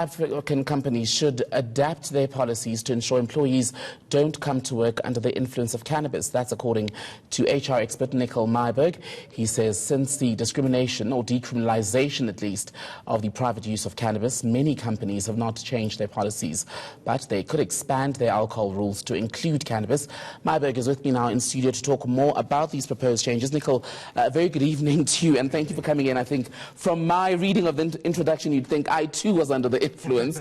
African companies should adapt their policies to ensure employees don't come to work under the influence of cannabis. That's according to HR expert Nicol Myburgh. He says since the discrimination, or decriminalization at least, of the private use of cannabis, many companies have not changed their policies, but they could expand their alcohol rules to include cannabis. Myburgh is with me now in studio to talk more about these proposed changes. Nicol, very good evening to you, and thank you for coming in. I think from my reading of the introduction, you'd think I too was under the influence.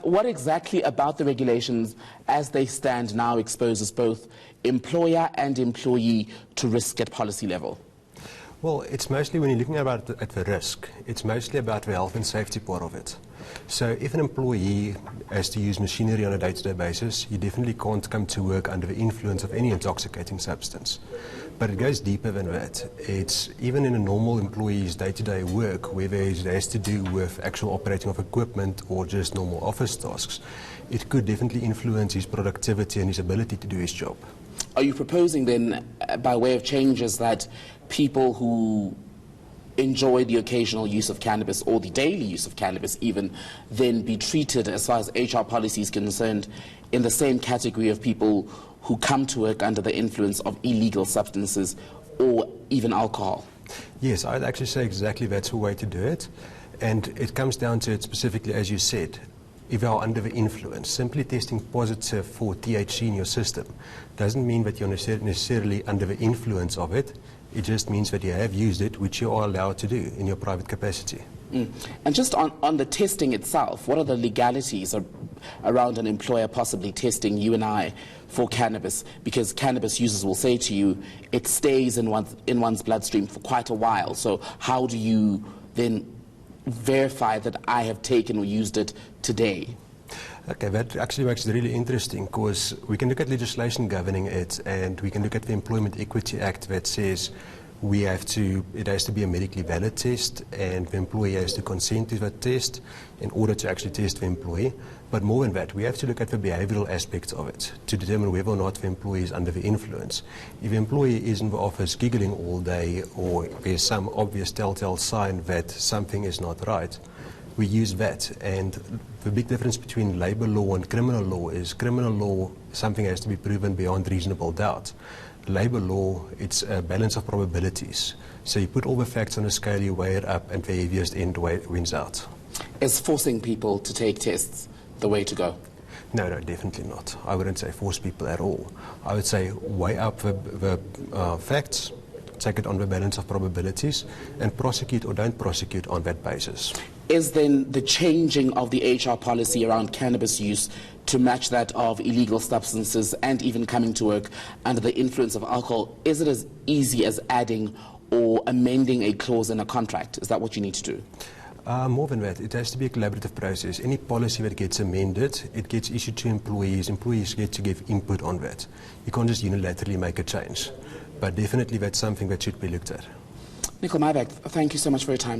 What exactly about the regulations as they stand now exposes both employer and employee to risk at policy level? Well, it's mostly, when you're looking at the risk, it's mostly about the health and safety part of it. So if an employee has to use machinery on a day-to-day basis, you definitely can't come to work under the influence of any intoxicating substance. But it goes deeper than that. It's even in a normal employee's day-to-day work, whether it has to do with actual operating of equipment or just normal office tasks, it could definitely influence his productivity and his ability to do his job. Are you proposing then, by way of changes, that people who enjoy the occasional use of cannabis or the daily use of cannabis even then be treated, as far as HR policy is concerned, in the same category of people who come to work under the influence of illegal substances or even alcohol? Yes, I'd actually say exactly that's the way to do it. And it comes down to it specifically, as you said, if you are under the influence. Simply testing positive for THC in your system doesn't mean that you're necessarily under the influence of it. It just means that you have used it, which you are allowed to do in your private capacity. And just on the testing itself, what are the legalities around an employer possibly testing you and I for cannabis? Because cannabis users will say to you, it stays in one's bloodstream for quite a while. So how do you then verify that I have taken or used it today? Okay, that actually makes it really interesting, because we can look at legislation governing it, and we can look at the Employment Equity Act that says it has to be a medically valid test, and the employee has to consent to that test in order to actually test the employee. But more than that, we have to look at the behavioral aspects of it to determine whether or not the employee is under the influence. If the employee is in the office giggling all day, or there's some obvious telltale sign that something is not right, we use that. And the big difference between labor law and criminal law is criminal law, something has to be proven beyond reasonable doubt. Labor law, it's a balance of probabilities. So you put all the facts on a scale, you weigh it up, and the heaviest end wins out. Is forcing people to take tests the way to go? No, definitely not. I wouldn't say force people at all. I would say weigh up the facts, take it on the balance of probabilities, and prosecute or don't prosecute on that basis. Is then the changing of the HR policy around cannabis use to match that of illegal substances and even coming to work under the influence of alcohol, is it as easy as adding or amending a clause in a contract? Is that what you need to do? More than that, it has to be a collaborative process. Any policy that gets amended, it gets issued to employees. Employees get to give input on that. You can't just unilaterally make a change. But definitely that's something that should be looked at. Nicol Myburgh, thank you so much for your time today.